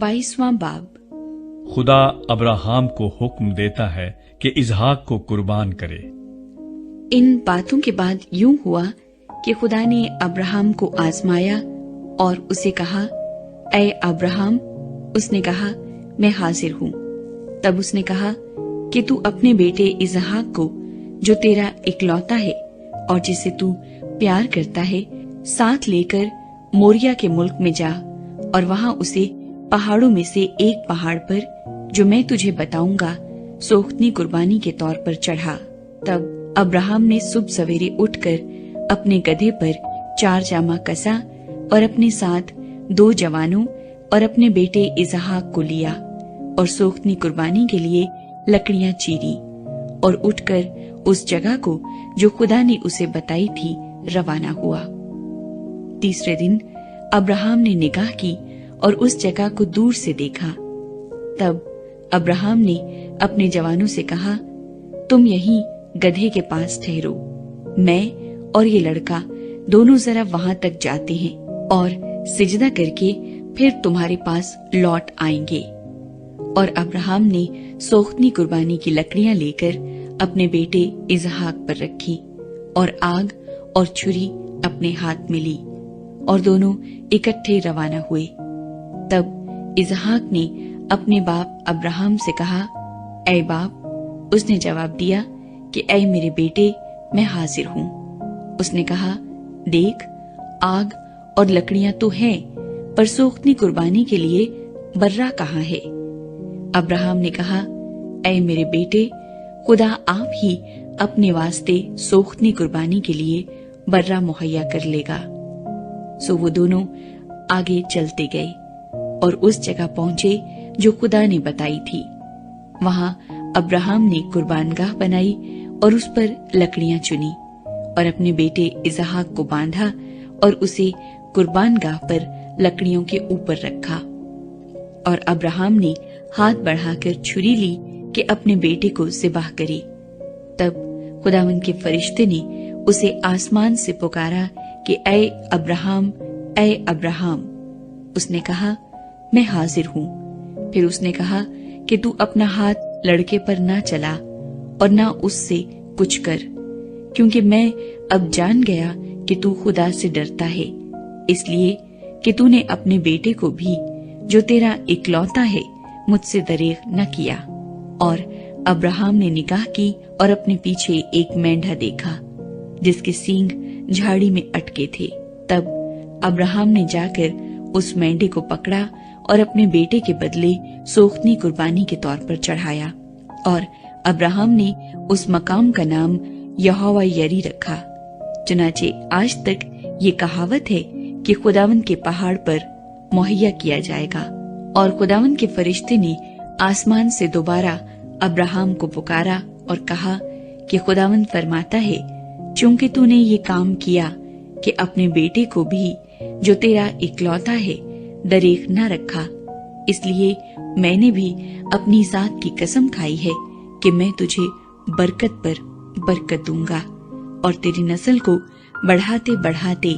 22वां बाब। खुदा अब्राहम को हुक्म देता है कि इसहाक को कुर्बान करे। इन बातों के बाद यूं हुआ कि खुदा ने अब्राहम को आजमाया और उसे कहा, ऐ अब्राहम। उसने कहा, मैं हाजिर हूँ। तब उसने कहा कि तू अपने बेटे इसहाक को, जो तेरा इकलौता है और जिसे तू प्यार करता है, साथ लेकर मोरिया के मुल्क में जा और वहां उसे पहाड़ों में से एक पहाड़ पर, जो मैं तुझे बताऊंगा, सोख्तनी कुर्बानी के तौर पर चढ़ा। तब अब्राहम ने सुबह सवेरे उठकर अपने गधे पर 4 जामा कसा और अपने साथ 2 जवानों और अपने बेटे इसहाक को लिया और सोख्तनी कुर्बानी के लिए लकड़ियां चीरी और उठकर उस जगह को जो खुदा ने उसे बताई थी रवाना हुआ। तीसरे दिन अब्राहम ने निगाह की और उस जगह को दूर से देखा। तब अब्राहम ने अपने जवानों से कहा, तुम यहीं गधे के पास ठहरो, मैं और ये लड़का दोनों जरा वहां तक जाते हैं और सिजदा करके फिर तुम्हारे पास लौट आएंगे। और अब्राहम ने सोख्तनी कुर्बानी की लकड़ियां लेकर अपने बेटे इसहाक पर रखी और आग और छुरी अपने हाथ में ली और दोनों इकट्ठे रवाना हुए। तब इसहाक ने अपने बाप अब्राहम से कहा, ऐ बाप। उसने जवाब दिया कि ऐ मेरे बेटे, मैं हाजिर हूँ। उसने कहा, देख, आग और लकड़ियां तो हैं, पर सोख्तनी कुर्बानी के लिए बर्रा कहाँ है? अब्राहम ने कहा, ऐ मेरे बेटे, खुदा आप ही अपने वास्ते सोख्तनी कुर्बानी के लिए बर्रा मुहैया कर लेगा। सो वो दोनों आगे चलते गए और उस जगह पहुंचे जो खुदा ने बताई थी। वहां अब्राहम ने कुर्बानगाह बनाई और उस पर लकड़ियां चुनी और अपने बेटे इसहाक को बांधा और उसे कुर्बानगाह पर लकड़ियों के ऊपर रखा। और अब्राहम ने हाथ बढ़ाकर छुरी ली कि अपने बेटे को ज़िबाह करे। तब खुदावंद के फरिश्ते ने उसे आसमान से पुकारा कि ऐ अब्राहम, ऐ अब्राहम। उसने कहा, मैं हाजिर हूँ। फिर उसने कहा कि तू अपना हाथ लड़के पर ना चला और ना उससे कुछ कर, क्योंकि मैं अब जान गया कि तू खुदा से डरता है, इसलिए कि तूने अपने बेटे को भी, जो तेरा इकलौता है, मुझसे दरेग न किया। और अब्राहम ने निगाह की और अपने पीछे एक मेंढा देखा जिसके सींग झाड़ी में अटके थे। तब अब्राहम ने जाकर उस मेंढे को पकड़ा और अपने बेटे के बदले सोख्तनी कुर्बानी के तौर पर चढ़ाया। और अब्राहम ने उस मकाम का नाम यहोवा यरी रखा। चुनाचे आज तक ये कहावत है कि खुदावंद के पहाड़ पर मुहैया किया जाएगा। और खुदावंद के फरिश्ते ने आसमान से दोबारा अब्राहम को पुकारा और कहा कि खुदावंद फरमाता है, चूंकि तूने ये काम किया कि अपने बेटे को भी, जो तेरा इकलौता है, दरेग न रखा, इसलिए मैंने भी अपनी जात की कसम खाई है कि मैं तुझे बरकत पर बरकत दूंगा और तेरी नस्ल को बढ़ाते बढ़ाते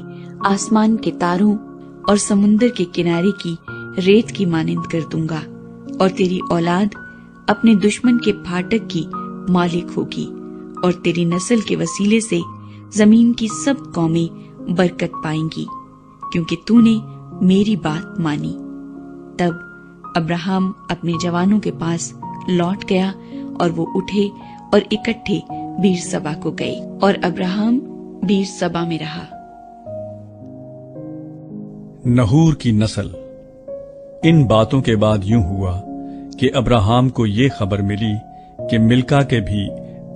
आसमान के तारों और समुन्दर के किनारे की रेत की मानिंद कर दूंगा। और तेरी औलाद अपने दुश्मन के फाटक की मालिक होगी और तेरी नस्ल के वसीले से जमीन की सब कौमें बरकत पाएंगी, क्योंकि तूने मेरी बात मानी। तब अब्राहम अपने जवानों के पास लौट गया और वो उठे और इकट्ठे बीर सबा को गए और अब्राहम बीर सबा में रहा। नहूर की नस्ल। इन बातों के बाद यूं हुआ कि अब्राहम को ये खबर मिली कि मिल्का के भी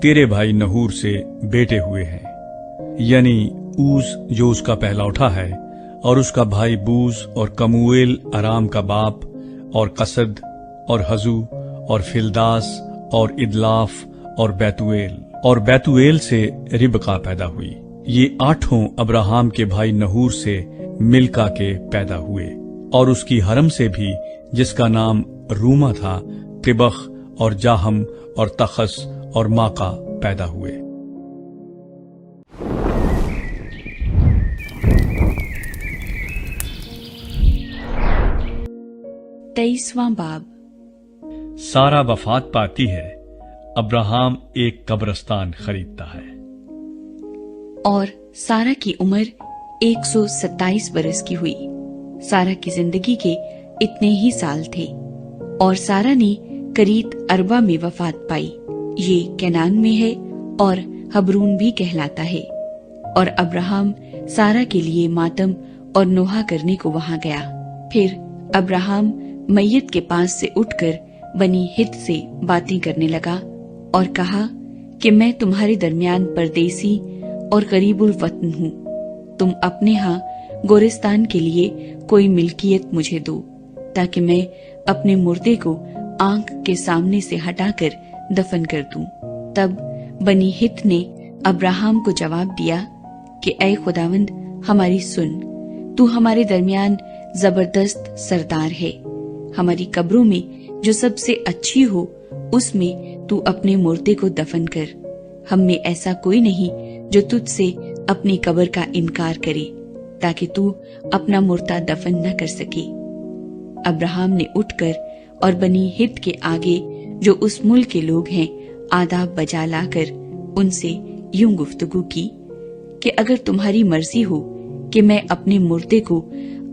तेरे भाई नहूर से बेटे हुए हैं, यानी ऊस जो उसका पहला उठा है, और उसका भाई बूज और कमूएल अराम का बाप, और कसद और हजू और फिलदास और इदलाफ और बैतुएल से रिबका पैदा हुई। ये 8 अब्राहम के भाई नहूर से मिल्का के पैदा हुए। और उसकी हरम से भी, जिसका नाम रूमा था, तिबख और जाहम और तखस और माका पैदा हुए। 23वां बाब। सारा वफात पाती है, अब्राहम एक कब्रिस्तान खरीदता है। और सारा की उम्र 127 बरस की हुई। सारा की जिंदगी के इतने ही साल थे और सारा ने करीत अरबा में वफात पाई। ये कैनान में है और हबरून भी कहलाता है। और अब्राहम सारा के लिए मातम और नोहा करने को वहां गया। फिर अब्राहम मैयत के पास से उठकर बनी हित से बातें करने लगा और कहा कि मैं तुम्हारे दरमियान परदेसी और गरीबुल वतन हूँ। तुम अपने यहाँ गोरिस्तान के लिए कोई मिल्कियत मुझे दो, ताकि मैं अपने मुर्दे को आंख के सामने से हटाकर दफन कर दूं। तब बनी हित ने अब्राहम को जवाब दिया कि ऐ खुदावंद, हमारी सुन, तू हमारे दरमियान जबरदस्त सरदार है। हमारी कब्रों में जो सबसे अच्छी हो उसमें तू अपने मुर्दे को दफन कर। हम में ऐसा कोई नहीं जो तुझसे अपनी कब्र का इनकार करे, ताकि तू अपना मुर्दा दफन न कर सके। अब्राहम ने उठकर और बनी हित के आगे जो उस मुल्क के लोग हैं आदाब बजा लाकर उनसे यूं गुफ्तगू की कि अगर तुम्हारी मर्जी हो कि मैं अपने मुर्दे को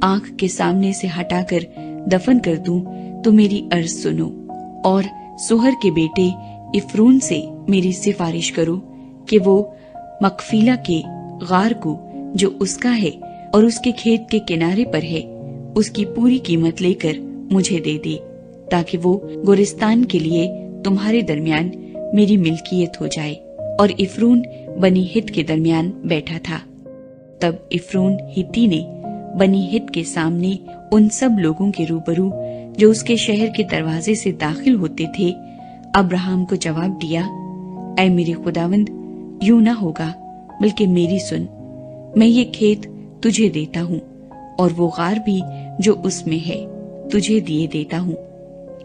आंख के सामने से हटाकर दफन कर दूं, तो मेरी अर्ज सुनो और सुहर के बेटे इफ्रून से मेरी सिफारिश करो कि वो मकफीला के गार को जो उसका है और उसके खेत के किनारे पर है, उसकी पूरी कीमत लेकर मुझे दे दे, ताकि वो गोरिस्तान के लिए तुम्हारे दरमियान मेरी मिल्कियत हो जाए। और इफ्रून बनी हित के दरमियान बैठा था। तब इफ्रून हित्ती ने बनी हित के सामने उन सब लोगों के रूबरू जो उसके शहर के दरवाजे से दाखिल होते थे, अब्राहम को जवाब दिया, ऐ मेरे खुदावंद, यूं न होगा, बल्कि मेरी सुन। मैं ये खेत तुझे देता हूँ और वो गार भी जो उसमें है तुझे दिए देता हूँ।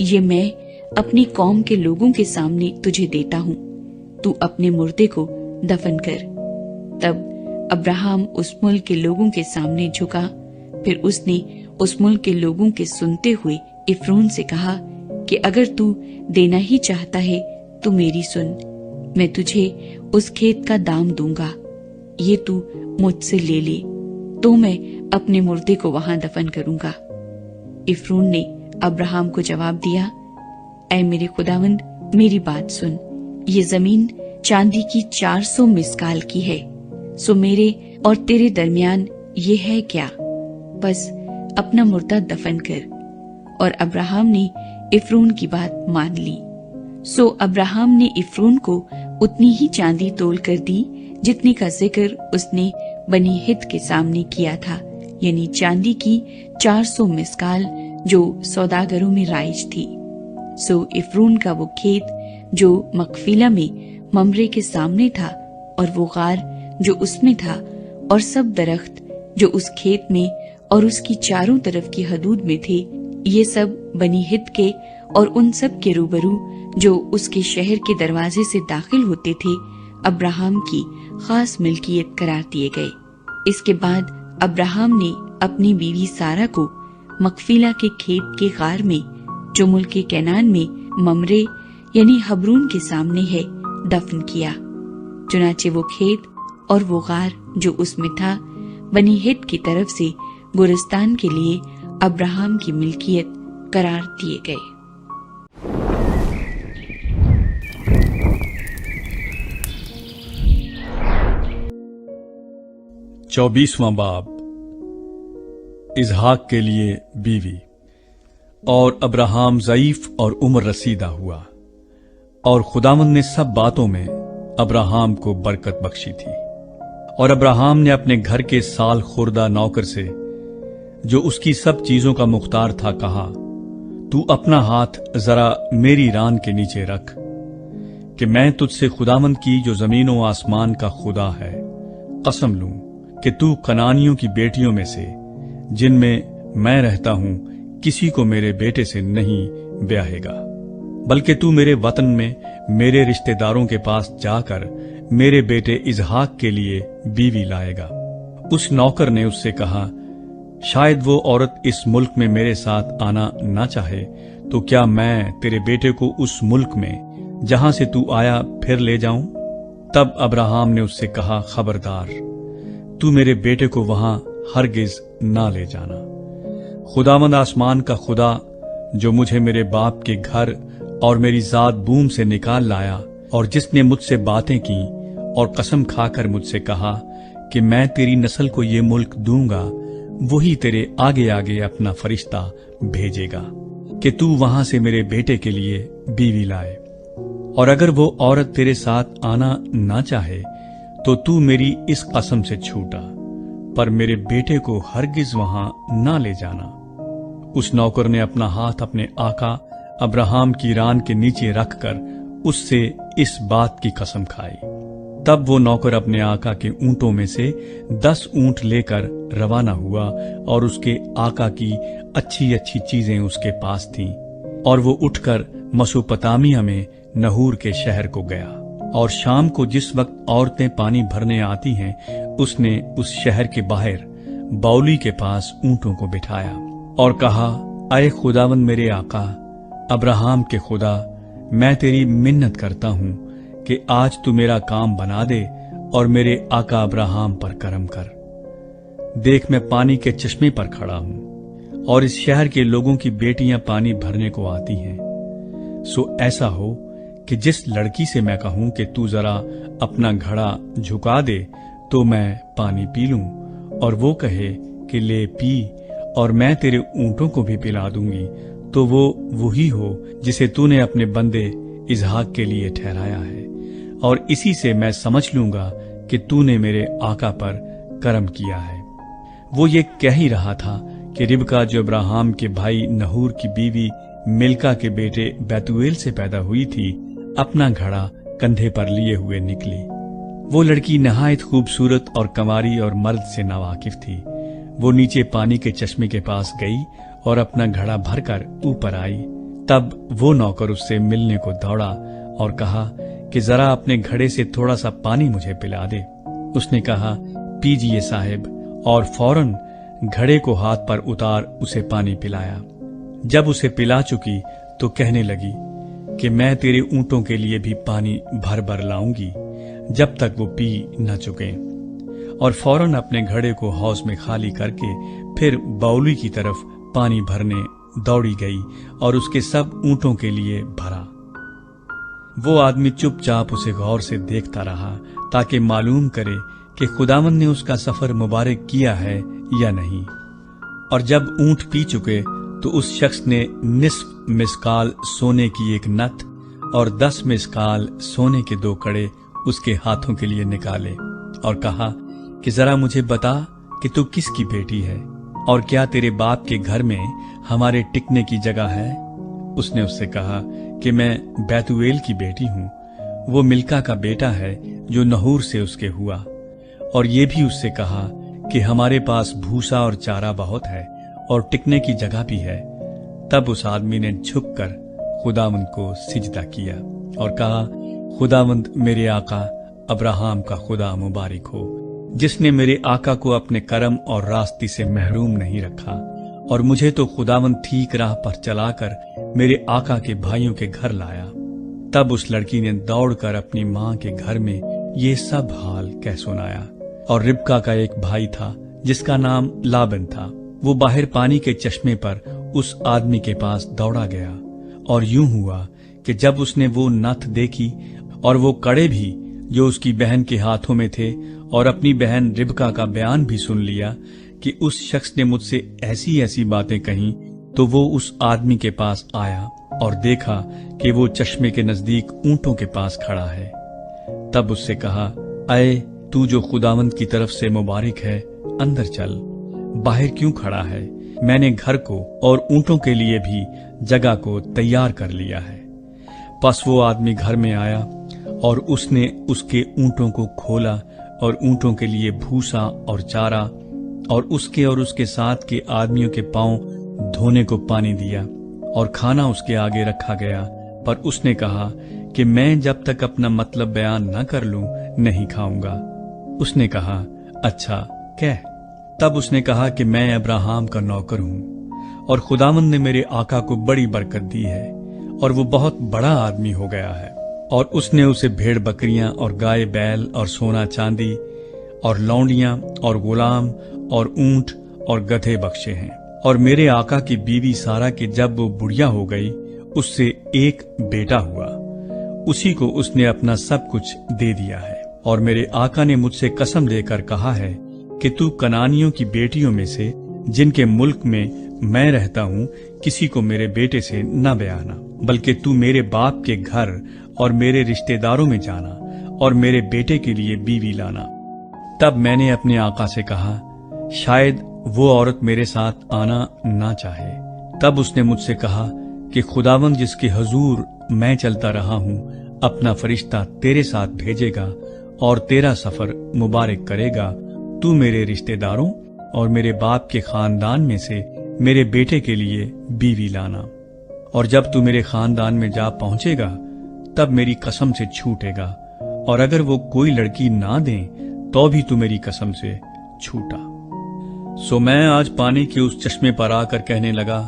ये मैं अपनी कौम के लोगों के सामने तुझे देता हूँ। तू अपने मुर्दे को दफन कर। तब अब्राहम उस मुल्क के लोगों के सामने झुका। फिर उसने उस मुल्क के लोगों के सुनते हुए इफ्रून से कहा कि अगर तू देना ही चाहता है तो मेरी सुन, मैं तुझे उस खेत का दाम दूंगा। ये तू मुझसे ले ले, तो मैं अपने मुर्दे को वहां दफन करूंगा। इफ्रून ने अब्राहम को जवाब दिया, ऐ मेरे खुदावंद, मेरी बात सुन। ये जमीन चांदी की 400 मिस्काल की है, सो मेरे और तेरे दरमियान ये है क्या? बस अपना मुर्दा दफन कर। और अब्राहम ने इफ्रून की बात मान ली। सो अब्राहम ने इफ्रून को उतनी ही चांदी तोल कर दी जितने का जिक्र उसने बनी हित के सामने किया था, यानी चांदी की 400 मिस्काल जो सौदागरों में राइज थी। सो इफ्रून का वो खेत जो मकफीला में ममरे के सामने था और वो गार जो उसमें था और सब दरख्त जो उस खेत में और उसकी चारों तरफ की हदूद में थे, ये सब बनी हित के और उन सब के रूबरू जो उसके शहर के दरवाजे से दाखिल होते थे अब्राहम की खास मिल्कियत करार दिए गए। इसके बाद अब्राहम ने अपनी बीवी सारा को मकफीला के खेत के गार में जो मुल्क के कैनान में ममरे यानी हबरून के सामने है दफन किया। चुनाचे वो खेत और वो गार जो उसमें था बनी हित की तरफ से गोरिस्तान के लिए अब्राहम की मिल्कियत करार दिए गए। चौबीसवां बाब। इजहाक के लिए बीवी। और अब्राहम ज़ईफ और उम्र रसीदा हुआ, और खुदावंद ने सब बातों में अब्राहम को बरकत बख्शी थी। और अब्राहम ने अपने घर के साल खुर्दा नौकर से जो उसकी सब चीजों का मुख्तार था कहा, तू अपना हाथ जरा मेरी रान के नीचे रख कि मैं तुझसे खुदावंद की जो जमीन व आसमान का खुदा है कसम लूं कि तू कनानियों की बेटियों में से जिनमें मैं रहता हूं किसी को मेरे बेटे से नहीं ब्याहेगा, बल्कि तू मेरे वतन में मेरे रिश्तेदारों के पास जाकर मेरे बेटे इजहाक के लिए बीवी लाएगा। उस नौकर ने उससे कहा, شاید وہ عورت اس ملک میں میرے ساتھ آنا نہ چاہے تو کیا میں تیرے بیٹے کو اس ملک میں جہاں سے تو آیا پھر لے جاؤں؟ تب ابراہیم نے اس سے کہا، خبردار، تو میرے بیٹے کو وہاں ہرگز نہ لے جانا۔ خداوند آسمان کا خدا جو مجھے میرے باپ کے گھر اور میری ذات بوم سے نکال لایا، اور جس نے مجھ سے باتیں کی اور قسم کھا کر مجھ سے کہا کہ میں تیری نسل کو یہ ملک دوں گا، وہی تیرے آگے آگے اپنا فرشتہ بھیجے گا کہ تو وہاں سے میرے بیٹے کے لیے بیوی لائے۔ اور اگر وہ عورت تیرے ساتھ آنا نہ چاہے تو میری اس قسم سے چھوٹا، پر میرے بیٹے کو ہرگز وہاں نہ لے جانا۔ اس نوکر نے اپنا ہاتھ اپنے آقا ابراہیم کی ران کے نیچے رکھ کر اس سے اس بات کی قسم کھائی۔ تب وہ نوکر اپنے آقا کے اونٹوں میں سے 10 اونٹ لے کر روانہ ہوا، اور اس کے آقا کی اچھی اچھی چیزیں اس کے پاس تھیں، اور وہ اٹھ کر مسوپتامیہ میں نہور کے شہر کو گیا۔ اور شام کو جس وقت عورتیں پانی بھرنے آتی ہیں، اس نے اس شہر کے باہر باولی کے پاس اونٹوں کو بٹھایا اور کہا، اے خداوند میرے آقا ابراہیم کے خدا، میں تیری منت کرتا ہوں کہ آج تو میرا کام بنا دے اور میرے آقا ابراہیم پر کرم کر۔ دیکھ میں پانی کے چشمے پر کھڑا ہوں، اور اس شہر کے لوگوں کی بیٹیاں پانی بھرنے کو آتی ہیں۔ سو ایسا ہو کہ جس لڑکی سے میں کہوں کہ تو ذرا اپنا گھڑا جھکا دے تو میں پانی پی لوں، اور وہ کہے کہ لے پی، اور میں تیرے اونٹوں کو بھی پلا دوں گی، تو وہ وہی ہو جسے تو نے اپنے بندے اسحاق کے لیے ٹھہرایا ہے، اور اسی سے میں سمجھ لوں گا کہ تو نے میرے آقا پر کرم کیا ہے۔ وہ یہ کہہ ہی رہا تھا کہ ربکا جو ابراہیم کے بھائی نہور کی بیوی ملکا کے بیٹے بیتویل سے پیدا ہوئی تھی، اپنا گھڑا کندھے پر لیے ہوئے نکلی۔ وہ لڑکی نہایت خوبصورت اور کنواری اور مرد سے ناواقف تھی۔ وہ نیچے پانی کے چشمے کے پاس گئی اور اپنا گھڑا بھر کر اوپر آئی۔ تب وہ نوکر اس سے ملنے کو دوڑا اور کہا کہ ذرا اپنے گھڑے سے تھوڑا سا پانی مجھے پلا دے۔ اس نے کہا، پیجیے صاحب، اور فوراً گھڑے کو ہاتھ پر اتار اسے پانی پلایا۔ جب اسے پلا چکی تو کہنے لگی کہ میں تیرے اونٹوں کے لیے بھی پانی بھر بھر لاؤں گی جب تک وہ پی نہ چکیں، اور فوراً اپنے گھڑے کو حوض میں خالی کر کے پھر باولی کی طرف پانی بھرنے دوڑی گئی اور اس کے سب اونٹوں کے لیے بھرا۔ وہ آدمی چپ چاپ اسے غور سے دیکھتا رہا تاکہ معلوم کرے کہ خداوند نے اس کا سفر مبارک کیا ہے یا نہیں۔ اور جب اونٹ پی چکے تو اس شخص نے نصف مسکال سونے کی ایک نت اور 10 مسکال سونے کے 2 کڑے اس کے ہاتھوں کے لیے نکالے اور کہا کہ ذرا مجھے بتا کہ تو کس کی بیٹی ہے، اور کیا تیرے باپ کے گھر میں ہمارے ٹکنے کی جگہ ہے؟ اس نے اس سے کہا کہ میں بیتویل کی بیٹی ہوں، وہ ملکا کا بیٹا ہے جو نہور سے اس کے ہوا، اور یہ بھی اس سے کہا کہ ہمارے پاس بھوسا اور چارہ بہت ہے اور ٹکنے کی جگہ بھی ہے۔ تب اس آدمی نے جھک کر خداوند کو سجدہ کیا اور کہا، خداوند میرے آقا ابراہیم کا خدا مبارک ہو، جس نے میرے آقا کو اپنے کرم اور راستی سے محروم نہیں رکھا، اور مجھے تو خداوند ٹھیک راہ پر چلا کر میرے آقا کے بھائیوں کے گھر لایا۔ تب اس لڑکی نے دوڑ کر اپنی ماں کے گھر میں یہ سب حال کہہ سنایا۔ اور ربکا کا ایک بھائی تھا جس کا نام لابن تھا، وہ باہر پانی کے چشمے پر اس آدمی کے پاس دوڑا گیا، اور یوں ہوا کہ جب اس نے وہ نتھ دیکھی اور وہ کڑے بھی جو اس کی بہن کے ہاتھوں میں تھے، اور اپنی بہن ربکا کا بیان بھی سن لیا کہ اس شخص نے مجھ سے ایسی ایسی باتیں کہیں، تو وہ اس آدمی کے پاس آیا اور دیکھا کہ وہ چشمے کے نزدیک اونٹوں کے پاس کھڑا ہے۔ تب اس سے کہا، اے تو جو خداوند کی طرف سے مبارک ہے، اندر چل، باہر کیوں کھڑا ہے؟ میں نے گھر کو اور اونٹوں کے لیے بھی جگہ کو تیار کر لیا ہے۔ پس وہ آدمی گھر میں آیا اور اس نے اس کے اونٹوں کو کھولا اور اونٹوں کے لیے بھوسا اور چارہ اور اس کے ساتھ کے آدمیوں کے پاؤں دھونے کو پانی دیا، اور کھانا اس کے آگے رکھا گیا، پر اس نے کہا کہ میں جب تک اپنا مطلب بیان نہ کر لوں نہیں کھاؤں گا۔ اس نے کہا، اچھا کہہ۔ तब उसने कहा कि मैं अब्राहम का नौकर हूं और खुदावंद ने मेरे आका को बड़ी बरकत दी है और वो बहुत बड़ा आदमी हो गया है। और उसने उसे भेड़ बकरियां और गाय बैल और सोना चांदी और लौंडियां और गुलाम और ऊंट और गधे बख्शे हैं। और मेरे आका की बीवी सारा की जब वो बुढ़िया हो गई, उससे एक बेटा हुआ, उसी को उसने अपना सब कुछ दे दिया है। और मेरे आका ने मुझसे कसम देकर कहा है कि तू कनानियों की बेटियों में से, जिनके मुल्क में मैं रहता हूं, किसी को मेरे बेटे से न ब्याहना, बल्कि तू मेरे बाप के घर और मेरे रिश्तेदारों में जाना और मेरे बेटे के लिए बीवी लाना। तब मैंने अपने आका से कहा, शायद वो औरत मेरे साथ आना ना चाहे। तब उसने मुझसे कहा कि खुदावंद जिसके हुजूर मैं चलता रहा हूं, अपना फरिश्ता तेरे साथ भेजेगा और तेरा सफर मुबारक करेगा। तू मेरे रिश्तेदारों और मेरे बाप के खानदान में से मेरे बेटे के लिए बीवी लाना, और जब तू मेरे खानदान में जा पहुंचेगा तब मेरी कसम से छूटेगा, और अगर वो कोई लड़की ना दें तो भी तू मेरी कसम से छूटा। सो मैं आज पानी के उस चश्मे पर आकर कहने लगा,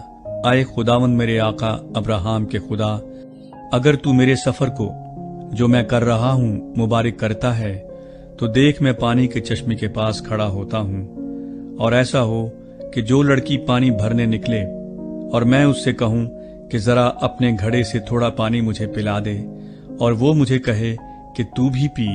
आए खुदावंद मेरे आका अब्राहम के खुदा, अगर तू मेरे सफर को जो मैं कर रहा हूं मुबारक करता है, तो देख मैं पानी के चश्मे के पास खड़ा होता हूं, और ऐसा हो कि जो लड़की पानी भरने निकले और मैं उससे कहूं कि जरा अपने घड़े से थोड़ा पानी मुझे पिला दे, और वो मुझे कहे कि तू भी पी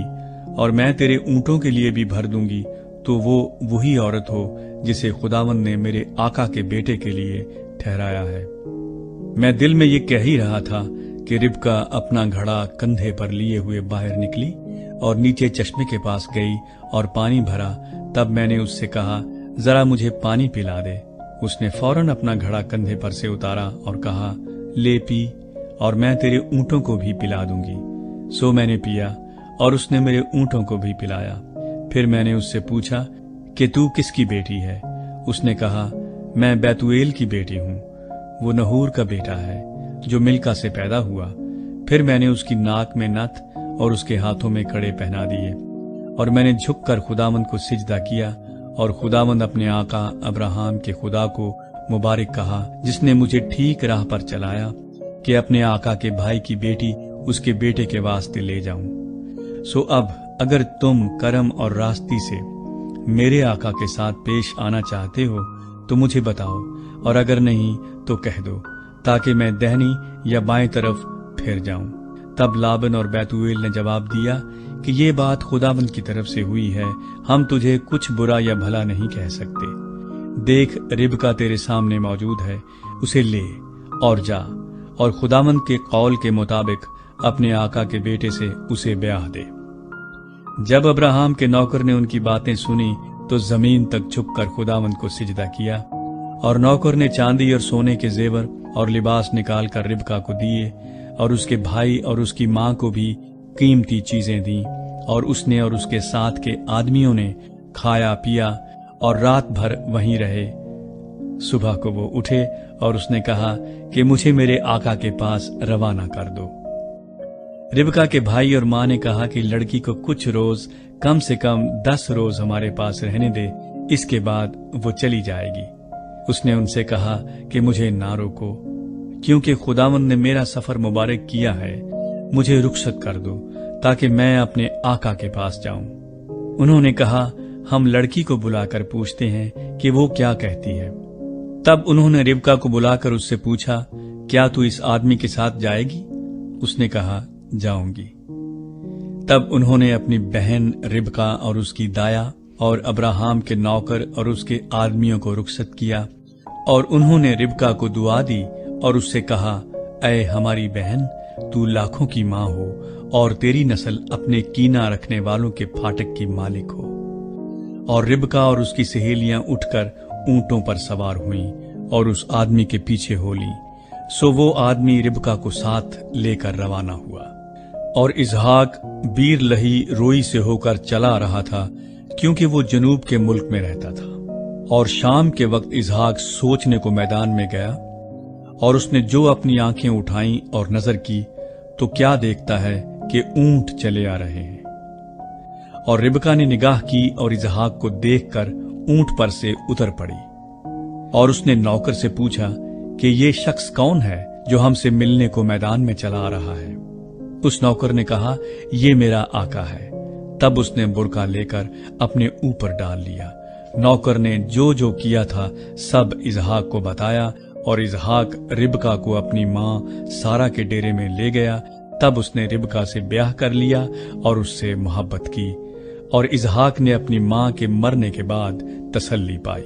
और मैं तेरे ऊंटों के लिए भी भर दूंगी, तो वो वही औरत हो जिसे खुदावंद ने मेरे आका के बेटे के लिए ठहराया है। मैं दिल में ये कह ही रहा था कि रिबका अपना घड़ा कंधे पर लिए हुए बाहर निकली और नीचे चश्मे के पास गई और पानी भरा। तब मैंने उससे कहा, जरा मुझे पानी पिला दे। उसने फौरन अपना घड़ा कंधे पर से उतारा और कहा, ले पी और मैं तेरे ऊंटों को भी पिला दूंगी। सो मैंने पिया और उसने मेरे ऊंटों को भी पिलाया। फिर मैंने उससे पूछा कि तू किसकी बेटी है? उसने कहा, मैं बैतुएल की बेटी हूं। वो नहूर का बेटा है जो मिल्का से पैदा हुआ। फिर मैंने उसकी नाक में नथ और उसके हाथों में कड़े पहना दिए, और मैंने झुककर खुदावंद को सिजदा किया, और खुदावंद अपने आका अब्राहम के खुदा को मुबारक कहा, जिसने मुझे ठीक राह पर चलाया कि अपने आका के भाई की बेटी उसके बेटे के वास्ते ले जाऊं। सो अब अगर तुम करम और रास्ती से मेरे आका के साथ पेश आना चाहते हो तो मुझे बताओ, और अगर नहीं तो कह दो, ताकि मैं दाहिनी या बाएं तरफ फिर जाऊं। तब लाबन और बैतुएल ने जवाब दिया कि ये बात खुदावंद की तरफ से हुई है, हम तुझे कुछ बुरा या भला नहीं कह सकते। देख, रिबका तेरे सामने मौजूद है, उसे ले और जा, और खुदावंद के कौल के मुताबिक अपने आका के बेटे से उसे ब्याह दे। जब अब्राहम के नौकर ने उनकी बातें सुनी तो जमीन तक झुककर खुदावंद को सिजदा किया, और नौकर ने चांदी और सोने के जेवर और लिबास निकाल कर रिबका को दिए, और उसके भाई और उसकी मां को भी कीमती चीजें दी, और उसने और उसके साथ के आदमियों ने खाया पिया और रात भर वहीं रहे। सुबह को वो उठे और उसने कहा कि मुझे मेरे आका के पास रवाना कर दो। रिबका के भाई और मां ने कहा कि लड़की को कुछ रोज, कम से कम 10 रोज हमारे पास रहने दे, इसके बाद वो चली जाएगी। उसने उनसे कहा कि मुझे ना रोको, क्योंकि खुदावंद ने मेरा सफर मुबारक किया है। मुझे रुखसत कर दो ताकि मैं अपने आका के पास जाऊं। उन्होंने कहा, हम लड़की को बुलाकर पूछते हैं कि वो क्या कहती है। तब उन्होंने रिबका को बुलाकर उससे पूछा, क्या तू इस आदमी के साथ जाएगी? उसने कहा, जाऊंगी। तब उन्होंने अपनी बहन रिबका और उसकी दाया और अब्राहम के नौकर और उसके आदमियों को रुखसत किया, और उन्होंने रिबका को दुआ दी और उससे कहा, ऐ हमारी बहन, तू लाखों की मां हो और तेरी नस्ल अपने कीना रखने वालों के फाटक की मालिक हो। और रिबका और उसकी सहेलियां उठकर ऊंटों पर सवार हुईं और उस आदमी के पीछे हो ली। सो वो आदमी रिबका को साथ लेकर रवाना हुआ, और इजहाक बीर लही रोई से होकर चला रहा था, क्योंकि वो जनूब के मुल्क में रहता था। और शाम के वक्त इजहाक सोचने को मैदान में गया, और उसने जो अपनी आंखें उठाईं और नजर की तो क्या देखता है कि ऊंट चले आ रहे हैं। और रिबका ने निगाह की और इजहाक को देखकर ऊंट पर से उतर पड़ी और उसने नौकर से पूछा कि ये शख्स कौन है जो हमसे मिलने को मैदान में चला आ रहा है। उस नौकर ने कहा, ये मेरा आका है। तब उसने बुर्का लेकर अपने ऊपर डाल लिया। नौकर ने जो जो किया था सब इसहाक को बताया और इसहाक रिबका को अपनी मां सारा के डेरे में ले गया। तब उसने रिबका से ब्याह कर लिया और उससे मोहब्बत की और इसहाक ने अपनी मां के मरने के बाद तसल्ली पाई।